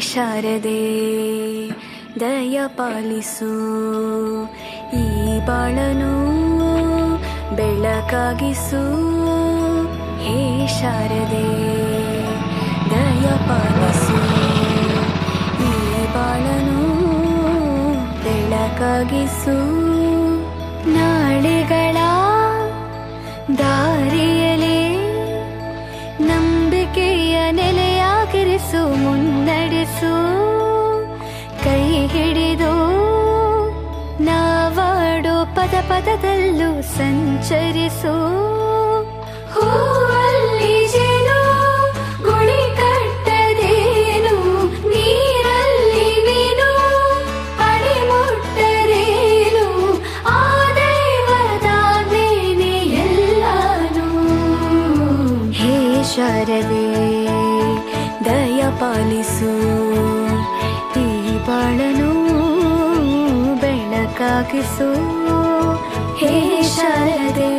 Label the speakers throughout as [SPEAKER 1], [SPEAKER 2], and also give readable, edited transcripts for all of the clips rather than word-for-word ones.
[SPEAKER 1] ಶಾರದೆ ದಯ ಪಾಲಿಸು, ಈ ಬಾಳನು ಬೆಳಕಾಗಿಸು. ಹೇ ಶಾರದೆ ದಯ ಪಾಲಿಸು, ಈ ಬಾಳನು ಬೆಳಕಾಗಿಸು. ನಾಳೆಗಳ ದಾರಿಯಲೇ ನಂಬಿಕೆಯ ನೆಲೆಯಾಗಿರಿಸು, ಮುನ್ನಡೆಸು. ಕೈ ಹಿಡಿದು ನಾವಾಡೋ ಪದ ಪದದಲ್ಲೂ ಸಂಚರಿಸು. ಹೂವಲ್ಲಿ ಜೇನು ಗುಳಿ ಕಟ್ಟದೇನು, ನೀರಲ್ಲಿ ಮೀನು ಅಡಿ ಮುಟ್ಟರೇನು, ಆ ದೈವದಾಜ್ಞೆನೇ ಎಲ್ಲಾನು. ಹೇ ಶಾರದೆ ದಯ ಪಾಲಿಸು, ಈ ಬಾಳನು ಬೆಳಕಾಗಿಸು. ಹೇ ಶಾರದೆ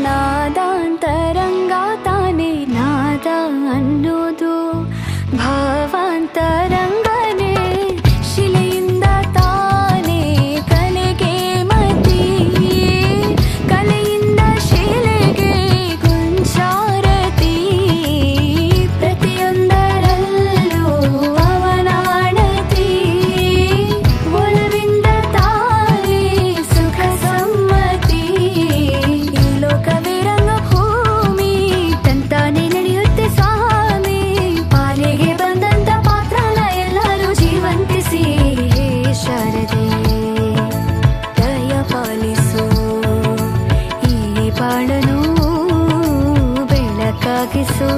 [SPEAKER 1] ನಾದಾಂತರಂಗ ತಾನೆ, ನಾದ ಅನ್ನೋದು ಭಾವಾಂತರಂಗನೇ. ಶಿಲೆಯಿಂದ ತಾನೇ ಕಲೆಗೆ ಮತಿ, ಕಲೆಯಿಂದ ಶಿಲೆಗೆ ಗುಂಚಾರತಿ. ಪ್ರತಿಯೊಂದರಲ್ಲೂ ಅವನಾಣತಿ, ಒಲವಿಂದ ತಾನೇ ಸುಖ ಸಮ್ಮತಿ. ಈ ಲೋಕವೇ ರಂಗಭೂಮಿ, ತಂತಾನೆ ನಡೆಯುತ್ತೆ ಸ್ವಾಮಿ. ಪಾಲಿಗೆ ಬಂದಂತ ಪಾತ್ರನ ಎಲ್ಲರೂ ಜೀವಂತಿಸಿ. ಹೇ ಶಾರದೆ ದಯ ಪಾಲಿಸು, ಈ ಬಾಳನು ಬೆಳಕಾಗಿಸು.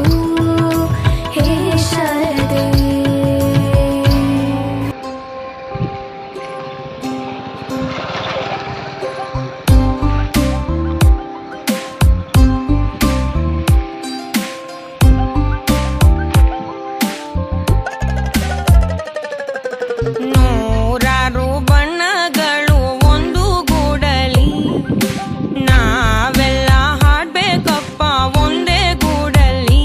[SPEAKER 1] ಹೇ ಶಾರದೆ
[SPEAKER 2] ನೂರಾರು ಬಣ್ಣಗಳು ಒಂದು ಗೂಡಲಿ, ನಾವೆಲ್ಲ ಹಾಡ್ಬೇಕಪ್ಪ ಒಂದೇ ಗೂಡಲಿ.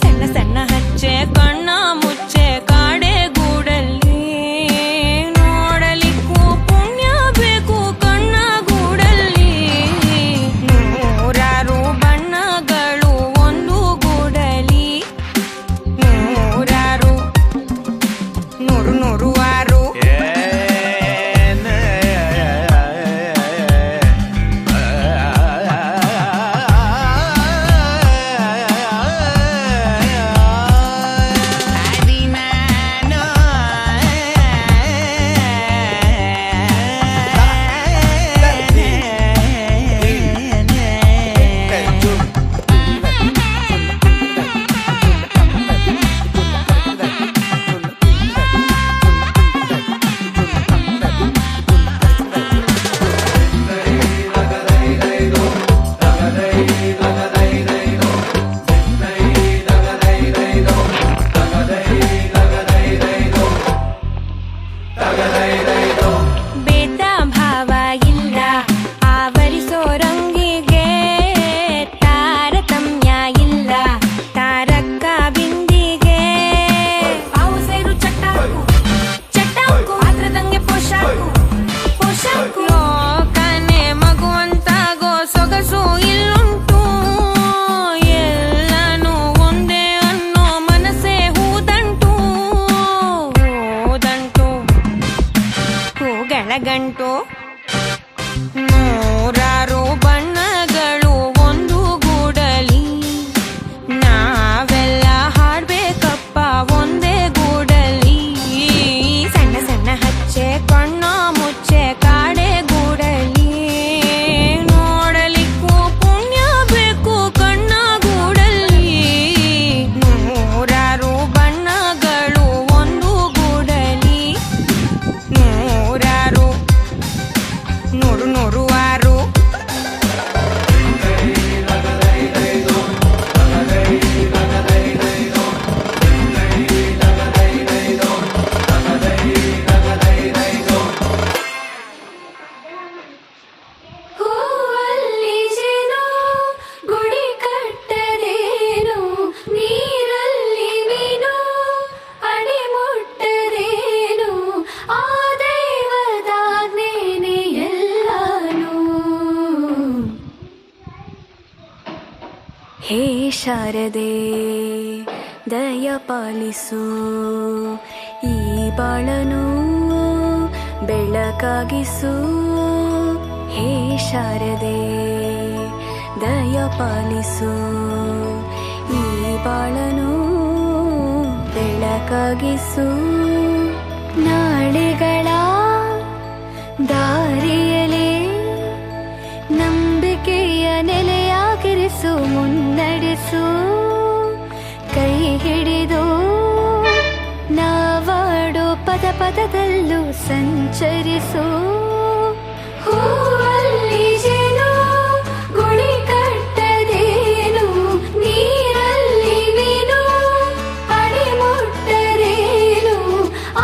[SPEAKER 2] ಸಣ್ಣ ಸಣ್ಣ ಹಚ್ಚೆ ಕಣ್ಣ ಮುಚ್ಚೆ ಕಾಡೆ ಗೂಡಲ್ಲಿ, ನೋಡಲಿಕ್ಕೂ ಪುಣ್ಯ ಬೇಕು ಕಣ್ಣ ಗೂಡಲ್ಲಿ. ನೂರಾರು ಬಣ್ಣಗಳು ಒಂದು ಗೂಡಲಿ, ನೂರಾರು ನೂರು ನೂರು ಆರು. ಭೇದ ಭಾವ ಇಲ್ಲ ಆವರಿಸೋ ರಂಗಿಗೆ, ತಾರತಮ್ಯ ಇಲ್ಲ ತಾರಕ್ಕ ಬಿಂದಿಗೆ. ಅವು ಸೇರು ಚಟ್ಟಾಕು ಚಟ್ಟಾಕು, ಪಾತ್ರದಂಗೆ ಪೋಷಾಕು ಪೋಷಾಕು. ಲೋಕನೆ ಮಗುವಂತಾಗೋ ಸೊಗಸು ಇಲ್ಲುಂಟು, ಎಲ್ಲನೂ ಒಂದೇ ಅನ್ನೋ ಮನಸ್ಸೇ ಹೂದಂಟು. ಹೂದಂಟು ಹೂಗಳ ಗಂಟು, ನೂರಾರು ಬಣ್ಣಗಳು ಒಂದು ಗೂಡಲಿ, ನಾವೆಲ್ಲ ಹಾಡ್ಬೇಕಪ್ಪ ಒಂದೇ ಗೂಡಲಿ. ಸಣ್ಣ ಸಣ್ಣ ಹಚ್ಚೆ ಕಣ್ಣ ಮುಚ್ಚೆ ಕಾಡೆ ಗೂಡಲಿ, ನೋಡಲಿಕ್ಕೂ ಪುಣ್ಯ ಬೇಕು
[SPEAKER 1] ಹೇ ಶಾರದೆ ದಯ ಪಾಲಿಸು, ಈ ಬಾಳನು ಬೆಳಕಾಗಿಸು. ಹೇ ಶಾರದೆ ದಯ ಪಾಲಿಸು, ಈ ಬಾಳನು ಬೆಳಕಾಗಿಸು. ನಾಳೆಗಳ ದಾರಿಯಲೇ ನಂಬಿಕೆಯ ನೆಲೆಯಾಗಿರಿಸು, ಮುನ್ನಡೆಸು. ಕೈ ಹಿಡಿದು ನಾವಾಡೋ ಪದ ಪದದಲ್ಲೂ ಸಂಚರಿಸು. ಹೂವಲ್ಲಿ ಜೇನು ಗುಳಿ ಕಟ್ಟದೇನು, ನೀರಲ್ಲಿ ಮೀನು ಅಡಿ ಮುಟ್ಟರೇನು,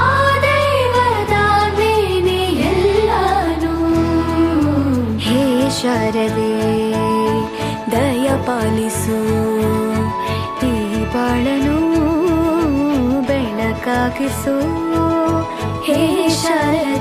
[SPEAKER 1] ಆ ದೈವದ ಮೇನೆ ಎಲ್ಲಾನು. ಹೇ ಶಾರದೆ ದಯ ಪಾಲಿಸು, ಈ ಬಾಳನು ಬೆಳಕಾಗಿಸು. ಹೇ ಶಾರದೆ